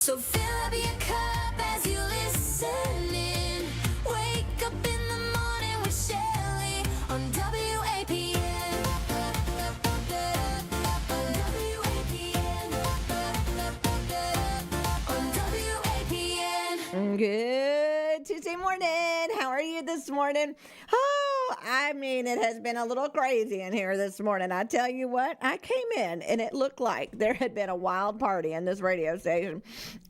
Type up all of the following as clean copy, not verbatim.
So fill up your cup as you listen in. Wake up in the morning with Shelly on WAPN. On WAPN. Good Tuesday morning. How are you this morning? Oh, I mean, it has been a little crazy in here this morning. I tell you what, I came in and it looked like there had been a wild party in this radio station.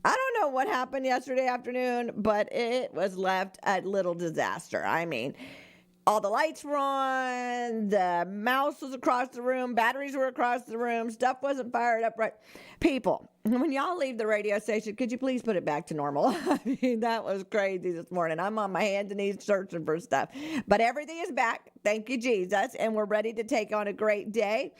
I don't know what happened yesterday afternoon, but it was left a little disaster. I mean, all the lights were on, the mouse was across the room, batteries were across the room, stuff wasn't fired up right. People, when y'all leave the radio station, could you please put it back to normal? I mean, that was crazy this morning. I'm on my hands and knees searching for stuff. But everything is back. Thank you, Jesus. And we're ready to take on a great day.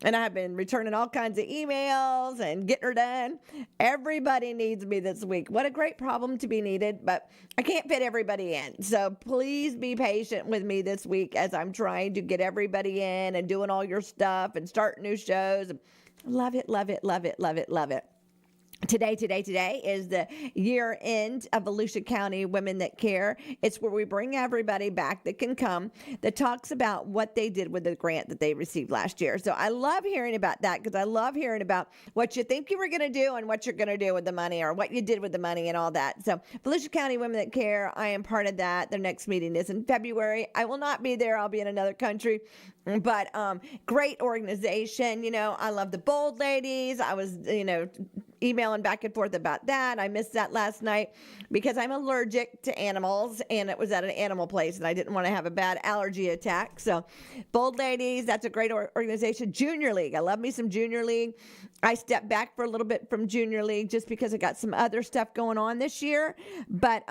And I've been returning all kinds of emails and getting her done. Everybody needs me this week. What a great problem to be needed, but I can't fit everybody in. So please be patient with me this week as I'm trying to get everybody in and doing all your stuff and starting new shows. Love it, love it, love it, love it, love it. Today is the year end of Volusia County Women That Care. It's where we bring everybody back that can come that talks about what they did with the grant that they received last year. So I love hearing about that because I love hearing about what you think you were going to do and what you're going to do with the money or what you did with the money and all that. So Volusia County Women That Care, I am part of that. Their next meeting is in February. I will not be there. I'll be in another country. But great organization. You know, I love the Bold Ladies. I was, emailing back and forth about that. I missed that last night because I'm allergic to animals and it was at an animal place and I didn't want to have a bad allergy attack. So Bold Ladies, that's a great organization. Junior League. I love me some Junior League. I stepped back for a little bit from Junior League just because I got some other stuff going on this year, but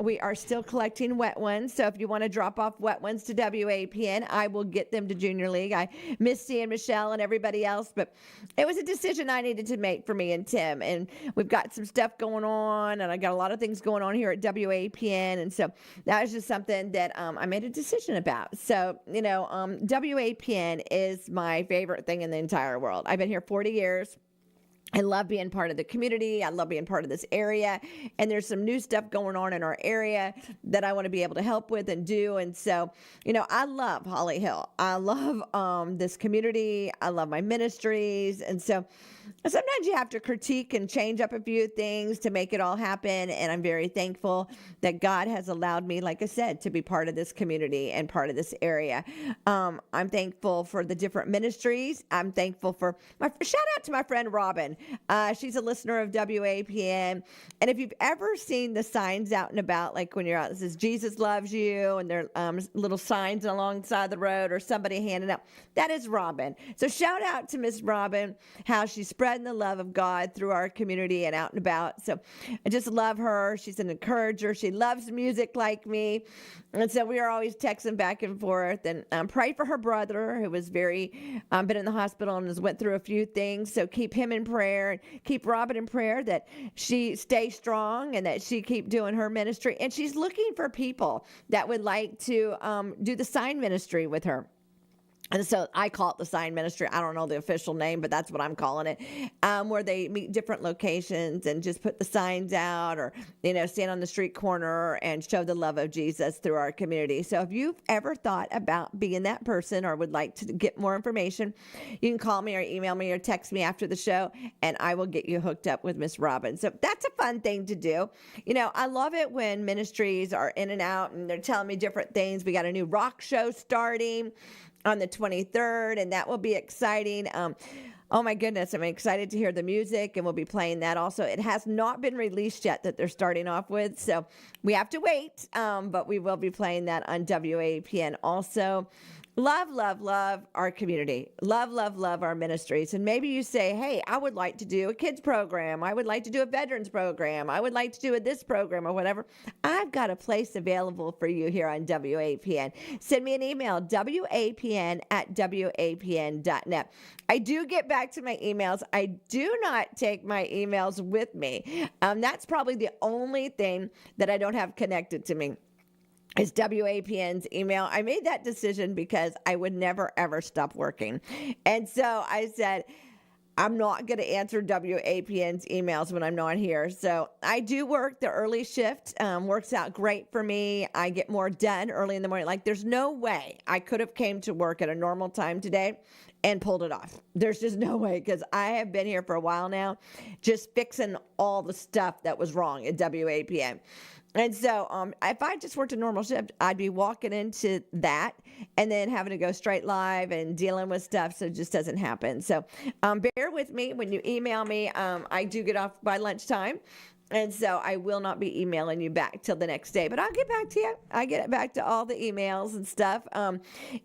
we are still collecting wet ones. So if you want to drop off wet ones to WAPN, I will get them to Junior League. I miss seeing Michelle and everybody else, but it was a decision I needed to make for me and Tim. And we've got some stuff going on, and I got a lot of things going on here at WAPN. And so that was just something that I made a decision about. So, WAPN is my favorite thing in the entire world. I've been here 40 years. I love being part of the community. I love being part of this area. And there's some new stuff going on in our area that I want to be able to help with and do. And so, I love Holly Hill. I love this community. I love my ministries. And so sometimes you have to critique and change up a few things to make it all happen. And I'm very thankful that God has allowed me, like I said, to be part of this community and part of this area. I'm thankful for the different ministries. I'm thankful for shout out to my friend Robin. She's a listener of WAPN. And if you've ever seen the signs out and about, like when you're out, it says Jesus loves you, and there are little signs alongside the road or somebody handing out, that is Robin. So shout out to Miss Robin, how she's spreading the love of God through our community and out and about. So I just love her. She's an encourager. She loves music like me. And so we are always texting back and forth, and pray for her brother who was been in the hospital and has went through a few things. So keep him in prayer and keep Robin in prayer that she stay strong and that she keep doing her ministry. And she's looking for people that would like to do the sign ministry with her. And so I call it the sign ministry. I don't know the official name, but that's what I'm calling it, where they meet different locations and just put the signs out or, stand on the street corner and show the love of Jesus through our community. So if you've ever thought about being that person or would like to get more information, you can call me or email me or text me after the show, and I will get you hooked up with Miss Robin. So that's a fun thing to do. I love it when ministries are in and out and they're telling me different things. We got a new rock show starting on the 23rd, and that will be exciting. Oh my goodness, I'm excited to hear the music, and we'll be playing that also. It has not been released yet that they're starting off with, so we have to wait, but we will be playing that on WAPN also. Love, love, love our community. Love, love, love our ministries. And maybe you say, hey, I would like to do a kids program. I would like to do a veterans program. I would like to do this program or whatever. I've got a place available for you here on WAPN. Send me an email, wapn@wapn.net. I do get back to my emails. I do not take my emails with me. That's probably the only thing that I don't have connected to me. Is WAPN's email. I made that decision because I would never, ever stop working. And so I said, I'm not going to answer WAPN's emails when I'm not here. So I do work the early shift. Works out great for me. I get more done early in the morning. Like there's no way I could have came to work at a normal time today and pulled it off. There's just no way, because I have been here for a while now, just fixing all the stuff that was wrong at WAPN. And so if I just worked a normal shift, I'd be walking into that and then having to go straight live and dealing with stuff. So it just doesn't happen. So bear with me when you email me. I do get off by lunchtime. And so I will not be emailing you back till the next day, but I'll get back to you. I get back to all the emails and stuff.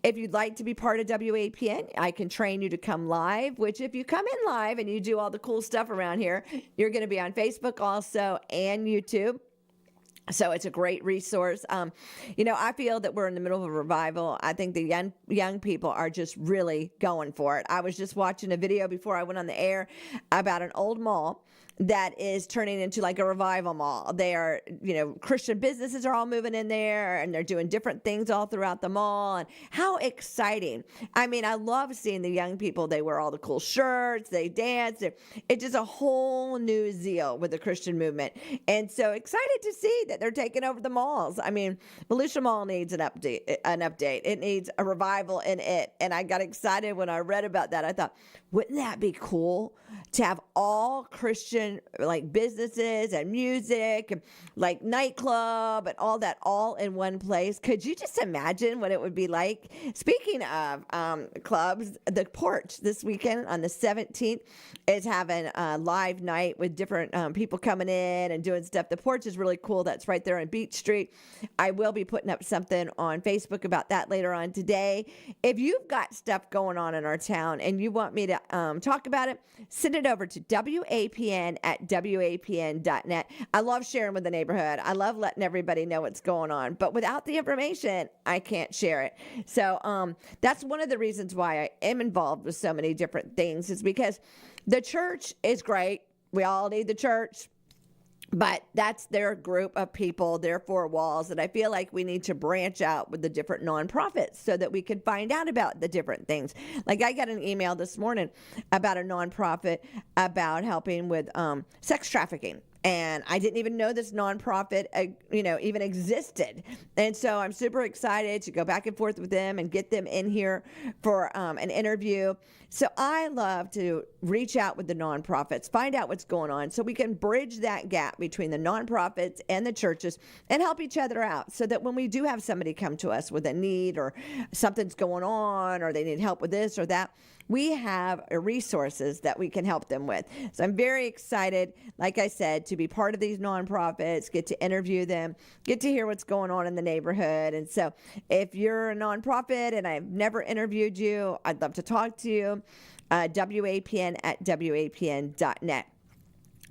If you'd like to be part of WAPN, I can train you to come live, which if you come in live and you do all the cool stuff around here, you're going to be on Facebook also and YouTube. So it's a great resource. I feel that we're in the middle of a revival. I think the young people are just really going for it. I was just watching a video before I went on the air about an old mall that is turning into like a revival mall. They are, Christian businesses are all moving in there, and they're doing different things all throughout the mall. And how exciting. I mean, I love seeing the young people. They wear all the cool shirts, they dance. It's just a whole new zeal with the Christian movement. And so excited to see that they're taking over the malls. I mean, Volusia Mall needs an update. It needs a revival in it. And I got excited when I read about that. I thought, wouldn't that be cool to have all Christian like businesses and music and like nightclub and all that all in one place? Could you just imagine what it would be like? Speaking of clubs, the Porch this weekend on the 17th is having a live night with different people coming in and doing stuff. The Porch is really cool. That's right there on Beach Street. I will be putting up something on Facebook about that later on today. If you've got stuff going on in our town and you want me to talk about it, send it over to WAPN@WAPN.net. I love sharing with the neighborhood. I love letting everybody know what's going on. But without the information, I can't share it. So that's one of the reasons why I am involved with so many different things, is because the church is great. We all need the church. But that's their group of people, their four walls. And I feel like we need to branch out with the different nonprofits so that we can find out about the different things. Like I got an email this morning about a nonprofit about helping with sex trafficking. And I didn't even know this nonprofit, even existed. And so I'm super excited to go back and forth with them and get them in here for an interview. So I love to reach out with the nonprofits, find out what's going on so we can bridge that gap between the nonprofits and the churches and help each other out, so that when we do have somebody come to us with a need or something's going on or they need help with this or that, we have resources that we can help them with. So I'm very excited, like I said, to be part of these nonprofits, get to interview them, get to hear what's going on in the neighborhood. And so if you're a nonprofit and I've never interviewed you, I'd love to talk to you. WAPN@WAPN.net.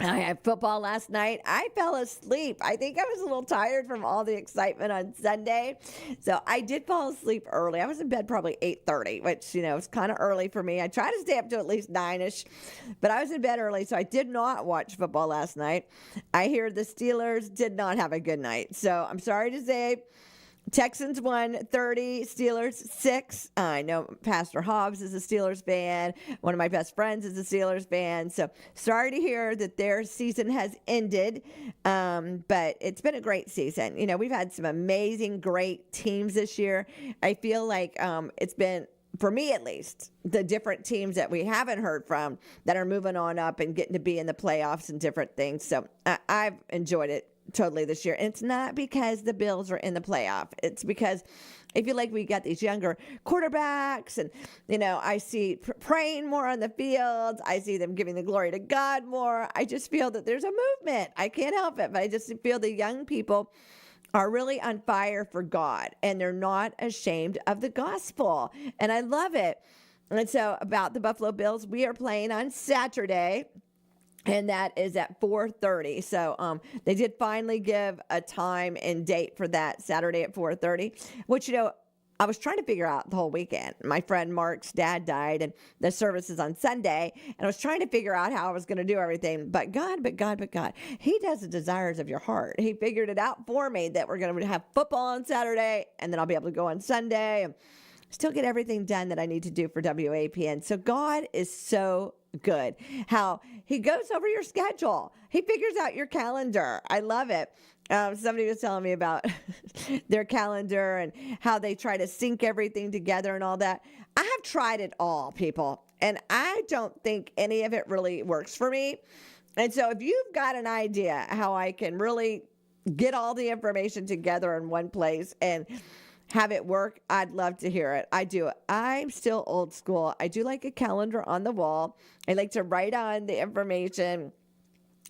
I had football last night. I fell asleep. I think I was a little tired from all the excitement on Sunday. So I did fall asleep early. I was in bed probably 8:30, which, is kind of early for me. I try to stay up to at least 9-ish, but I was in bed early, so I did not watch football last night. I hear the Steelers did not have a good night. So I'm sorry to say, Texans won 30, Steelers 6. I know Pastor Hobbs is a Steelers fan. One of my best friends is a Steelers fan. So sorry to hear that their season has ended, but it's been a great season. We've had some amazing, great teams this year. I feel like it's been, for me at least, the different teams that we haven't heard from that are moving on up and getting to be in the playoffs and different things. So I've enjoyed it totally this year. And it's not because the Bills are in the playoff. It's because I feel like we got these younger quarterbacks and, I see praying more on the fields. I see them giving the glory to God more. I just feel that there's a movement. I can't help it, but I just feel the young people are really on fire for God, and they're not ashamed of the gospel. And I love it. And so about the Buffalo Bills, we are playing on Saturday, and that is at 4:30. So they did finally give a time and date for that Saturday at 4:30, which, I was trying to figure out the whole weekend. My friend Mark's dad died, and the service is on Sunday, and I was trying to figure out how I was going to do everything. But God, He does the desires of your heart. He figured it out for me that we're going to have football on Saturday, and then I'll be able to go on Sunday and still get everything done that I need to do for WAPN. So God is so good. How he goes over your schedule. He figures out your calendar. I love it. Somebody was telling me about their calendar and how they try to sync everything together and all that. I have tried it all, people, and I don't think any of it really works for me. And so if you've got an idea how I can really get all the information together in one place and have it work, I'd love to hear it. I do. I'm still old school. I do like a calendar on the wall. I like to write on the information.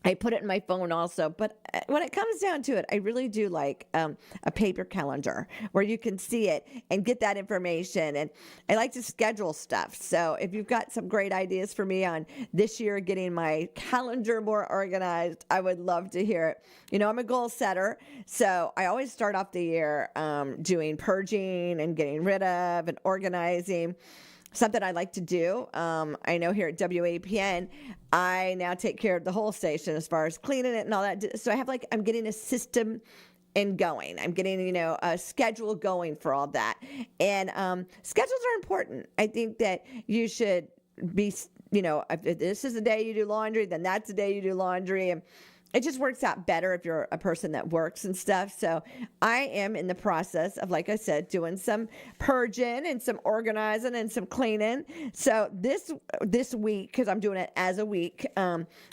I put it in my phone also, but when it comes down to it, I really do like a paper calendar where you can see it and get that information. And I like to schedule stuff. So if you've got some great ideas for me on this year getting my calendar more organized, I would love to hear it. You know, I'm a goal setter, so I always start off the year doing purging and getting rid of and organizing. Something I like to do. I know here at WAPN, I now take care of the whole station as far as cleaning it and all that. So I'm getting a system and going. I'm getting, a schedule going for all that. And schedules are important. I think that you should be, if this is the day you do laundry, then that's the day you do laundry. And it just works out better if you're a person that works and stuff. So I am in the process of, like I said, doing some purging and some organizing and some cleaning. So this week, because I'm doing it as a week,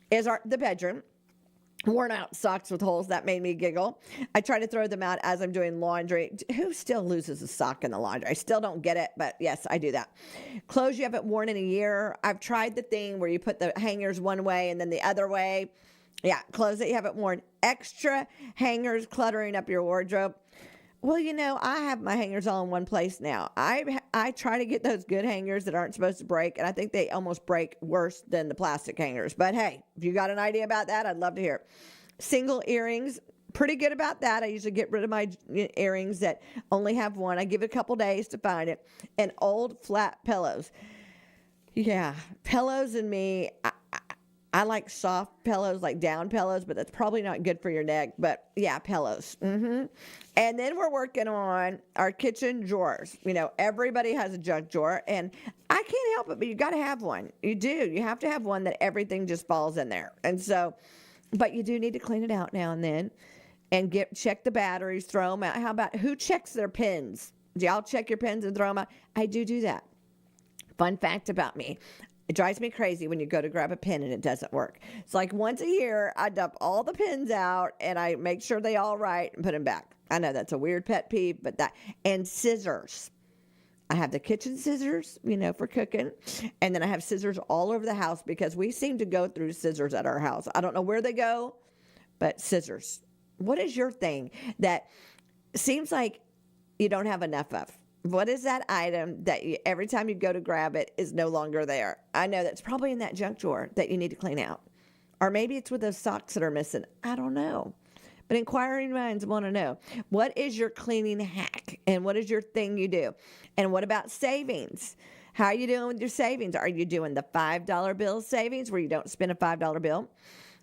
is the bedroom. Worn out socks with holes. That made me giggle. I try to throw them out as I'm doing laundry. Who still loses a sock in the laundry? I still don't get it, but yes, I do that. Clothes you haven't worn in a year. I've tried the thing where you put the hangers one way and then the other way. Yeah, clothes that you haven't worn. Extra hangers cluttering up your wardrobe. Well, I have my hangers all in one place now. I try to get those good hangers that aren't supposed to break, and I think they almost break worse than the plastic hangers. But hey, if you got an idea about that, I'd love to hear it. Single earrings, pretty good about that. I usually get rid of my earrings that only have one. I give it a couple days to find it. And old flat pillows. Yeah, pillows and me, I like soft pillows, like down pillows, but that's probably not good for your neck. But yeah, pillows. And then we're working on our kitchen drawers. Everybody has a junk drawer, and I can't help it, but you got to have one. You do. You have to have one that everything just falls in there. And so, but you do need to clean it out now and then and check the batteries, throw them out. How about who checks their pins? Do y'all check your pins and throw them out? I do that. Fun fact about me. It drives me crazy when you go to grab a pen and it doesn't work. It's like once a year, I dump all the pins out and I make sure they all right and put them back. I know that's a weird pet peeve, and scissors. I have the kitchen scissors, for cooking. And then I have scissors all over the house because we seem to go through scissors at our house. I don't know where they go, but scissors. What is your thing that seems like you don't have enough of? What is that item that every time you go to grab it is no longer there? I know that's probably in that junk drawer that you need to clean out. Or maybe it's with those socks that are missing. I don't know. But inquiring minds want to know. What is your cleaning hack? And what is your thing you do? And what about savings? How are you doing with your savings? Are you doing the $5 bill savings where you don't spend a $5 bill?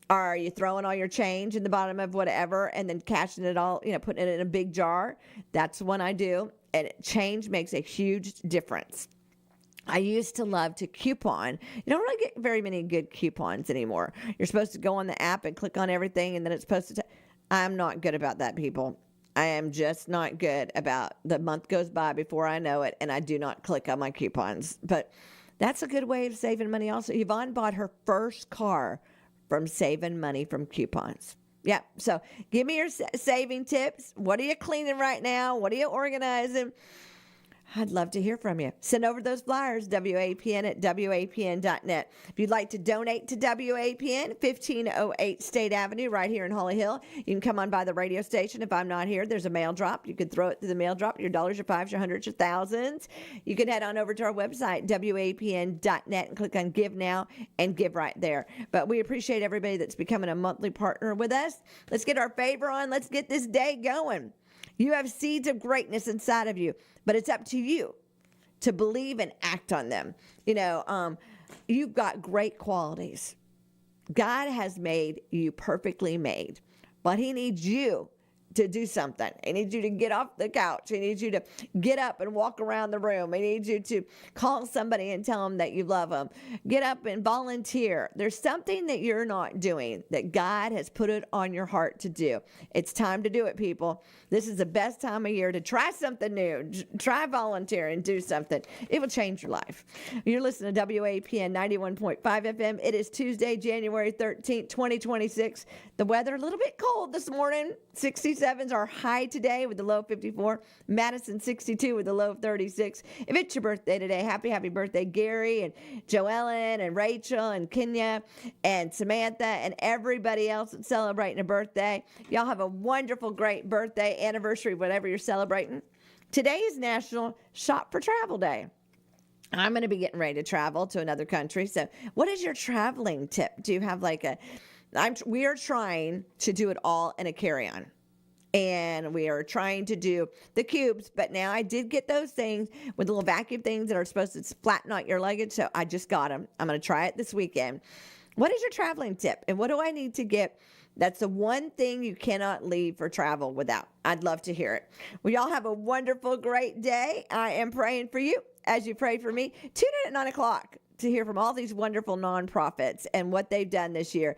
Or are you throwing all your change in the bottom of whatever and then cashing it all, putting it in a big jar? That's one I do. And change makes a huge difference. I used to love to coupon. You don't really get very many good coupons anymore. You're supposed to go on the app and click on everything, and then it's supposed to I'm not good about that, people. I am just not good about the month goes by before I know it, and I do not click on my coupons. But that's a good way of saving money also. Yvonne bought her first car from saving money from coupons. Yeah, so give me your saving tips. What are you cleaning right now? What are you organizing? I'd love to hear from you. Send over those flyers, WAPN at WAPN.net. If you'd like to donate to WAPN, 1508 State Avenue right here in Holly Hill. You can come on by the radio station. If I'm not here, there's a mail drop. You can throw it to the mail drop. Your dollars, your fives, your hundreds, your thousands. You can head on over to our website, WAPN.net, and click on Give Now and give right there. But we appreciate everybody that's becoming a monthly partner with us. Let's get our favor on. Let's get this day going. You have seeds of greatness inside of you, but it's up to you to believe and act on them. You've got great qualities. God has made you perfectly made, but he needs you to do something. I need you to get off the couch. I need you to get up and walk around the room. I need you to call somebody and tell them that you love them. Get up and volunteer. There's something that you're not doing that God has put it on your heart to do. It's time to do it, people. This is the best time of year to try something new. Try volunteering, do something. It will change your life. You're listening to WAPN 91.5 FM. It is Tuesday, January 13th, 2026. The weather a little bit cold this morning. 67's our high today with the low 54. Madison 62 with the low 36. If it's your birthday today, happy birthday, Gary and Joellen and Rachel and Kenya and Samantha and everybody else that's celebrating a birthday. Y'all have a wonderful, great birthday, anniversary, whatever you're celebrating. Today is National Shop for Travel Day. I'm going to be getting ready to travel to another country. So what is your traveling tip? Do you have like we are trying to do it all in a carry-on. And we are trying to do the cubes, but now I did get those things with the little vacuum things that are supposed to flatten out your luggage. So I just got them. I'm going to try it this weekend. What is your traveling tip? And what do I need to get? That's the one thing you cannot leave for travel without. I'd love to hear it. Well, y'all have a wonderful, great day. I am praying for you as you pray for me. Tune in at 9 o'clock to hear from all these wonderful nonprofits and what they've done this year.